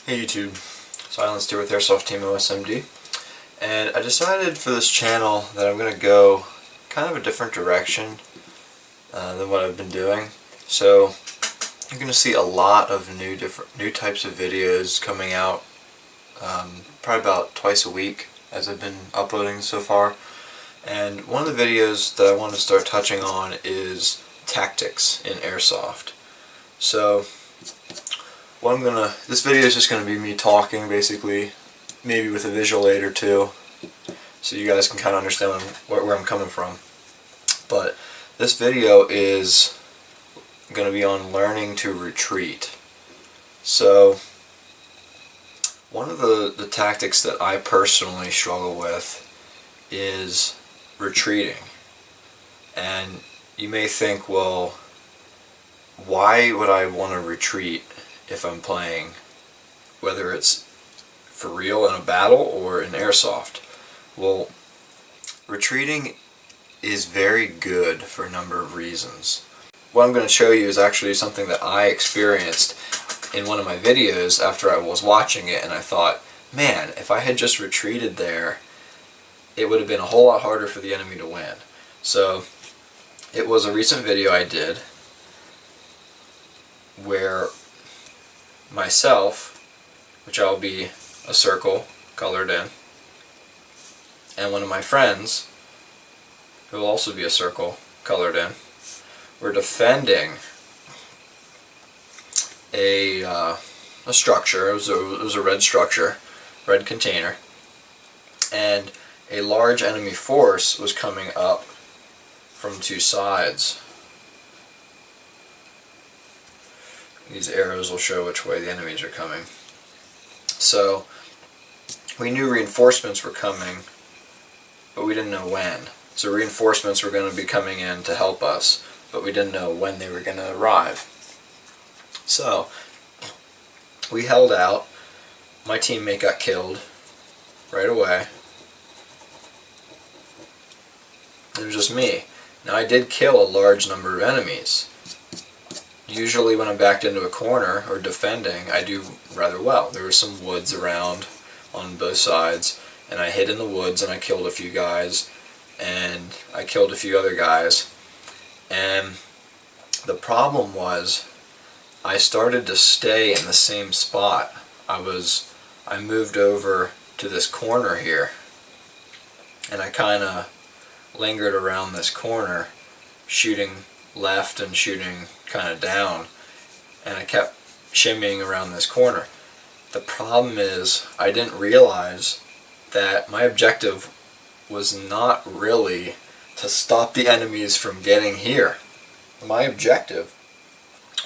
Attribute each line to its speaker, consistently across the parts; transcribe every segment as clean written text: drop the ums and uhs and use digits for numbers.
Speaker 1: Hey YouTube, Silence here with Airsoft Team OSMD, and I decided for this channel that I'm going to go kind of a different direction than what I've been doing. So you're going to see a lot of new types of videos coming out, probably about twice a week as I've been uploading so far. And one of the videos that I want to start touching on is tactics in Airsoft. So this video is just going to be me talking, basically, maybe with a visual aid or two, so you guys can kind of understand where I'm coming from. But this video is going to be on learning to retreat. So one of the tactics that I personally struggle with is retreating. And you may think, well, why would I want to retreat if I'm playing, whether it's for real in a battle or in Airsoft? Well, retreating is very good for a number of reasons. What I'm going to show you is actually something that I experienced in one of my videos after I was watching it, and I thought, man, if I had just retreated there, it would have been a whole lot harder for the enemy to win. So it was a recent video I did where myself, which I'll be a circle colored in, and one of my friends, who will also be a circle colored in, we're defending a structure. It was a red structure, red container, and a large enemy force was coming up from two sides. These arrows will show which way the enemies are coming. So we knew reinforcements were coming, but we didn't know when. So reinforcements were going to be coming in to help us, but we didn't know when they were going to arrive. So we held out. My teammate got killed right away. It was just me. Now, I did kill a large number of enemies. Usually when I'm backed into a corner or defending, I do rather well. There were some woods around on both sides, and I hid in the woods and I killed a few guys, and I killed a few other guys. And the problem was, I started to stay in the same spot. I moved over to this corner here, and I kind of lingered around this corner, shooting left and shooting kind of down, and I kept shimmying around this corner. The problem is, I didn't realize that my objective was not really to stop the enemies from getting here. My objective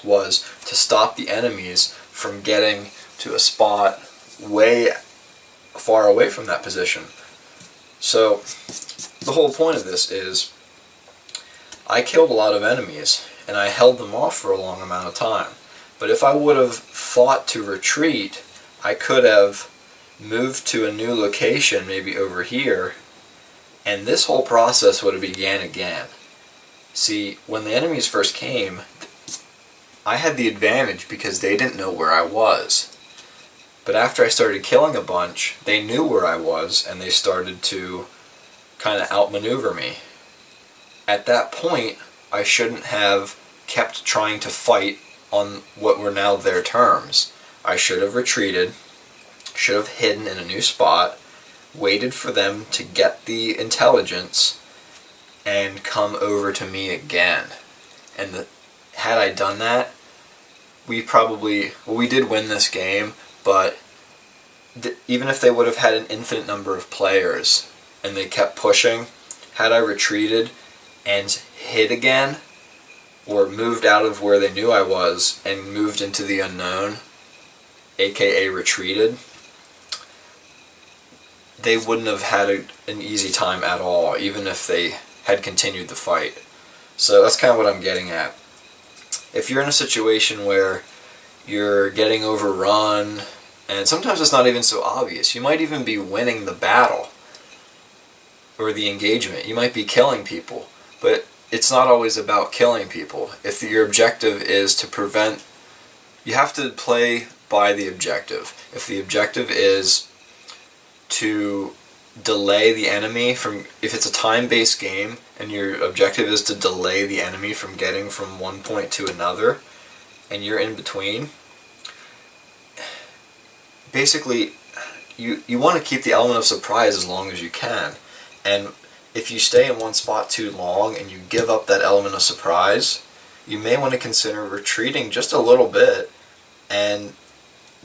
Speaker 1: was to stop the enemies from getting to a spot way far away from that position. So the whole point of this is, I killed a lot of enemies, and I held them off for a long amount of time. But if I would have fought to retreat, I could have moved to a new location, maybe over here, and this whole process would have began again. See, when the enemies first came, I had the advantage because they didn't know where I was. But after I started killing a bunch, they knew where I was, and they started to kind of outmaneuver me. At that point, I shouldn't have kept trying to fight on what were now their terms. I should have retreated, should have hidden in a new spot, waited for them to get the intelligence, and come over to me again. And had I done that, we did win this game, but even if they would have had an infinite number of players and they kept pushing, had I retreated and hid again, or moved out of where they knew I was and moved into the unknown, aka retreated, they wouldn't have had an easy time at all, even if they had continued the fight. So that's kind of what I'm getting at. If you're in a situation where you're getting overrun, and sometimes it's not even so obvious, you might even be winning the battle or the engagement, you might be killing people, but it's not always about killing people. If your objective is to prevent, you have to play by the objective. If the objective is to delay the enemy from, if it's a time-based game and your objective is to delay the enemy from getting from one point to another, and you're in between, basically you want to keep the element of surprise as long as you can. And if you stay in one spot too long and you give up that element of surprise, you may want to consider retreating just a little bit and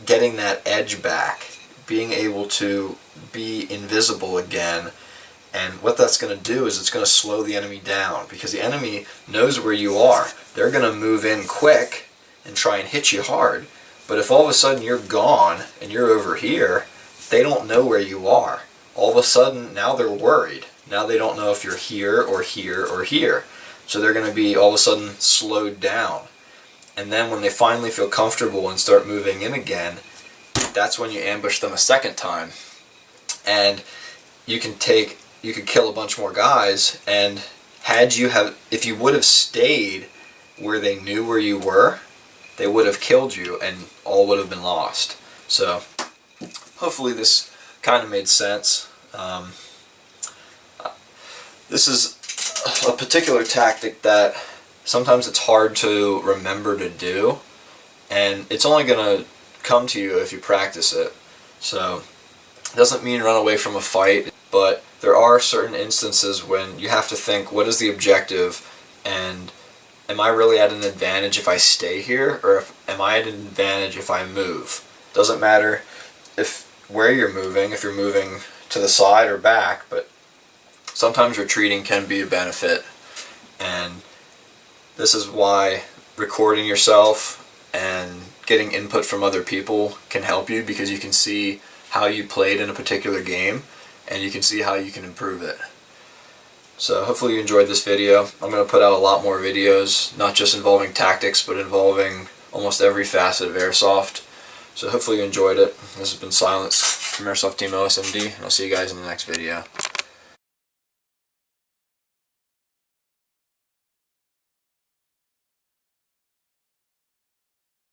Speaker 1: getting that edge back, being able to be invisible again. And what that's going to do is it's going to slow the enemy down, because the enemy knows where you are. They're going to move in quick and try and hit you hard. But if all of a sudden you're gone and you're over here, they don't know where you are. All of a sudden, now they're worried. Now they don't know if you're here or here or here. So they're going to be all of a sudden slowed down. And then when they finally feel comfortable and start moving in again, that's when you ambush them a second time. And you could kill a bunch more guys, and if you would have stayed where they knew where you were, they would have killed you and all would have been lost. So hopefully this kind of made sense. This is a particular tactic that sometimes it's hard to remember to do, and it's only going to come to you if you practice it. So it doesn't mean run away from a fight, but there are certain instances when you have to think, what is the objective, and am I really at an advantage if I stay here, or am I at an advantage if I move? Doesn't matter where you're moving, if you're moving to the side or back, but sometimes retreating can be a benefit. And this is why recording yourself and getting input from other people can help you, because you can see how you played in a particular game and you can see how you can improve it. So hopefully you enjoyed this video. I'm going to put out a lot more videos, not just involving tactics, but involving almost every facet of Airsoft. So hopefully you enjoyed it. This has been Silence from Airsoft Team OSMD, and I'll see you guys in the next video.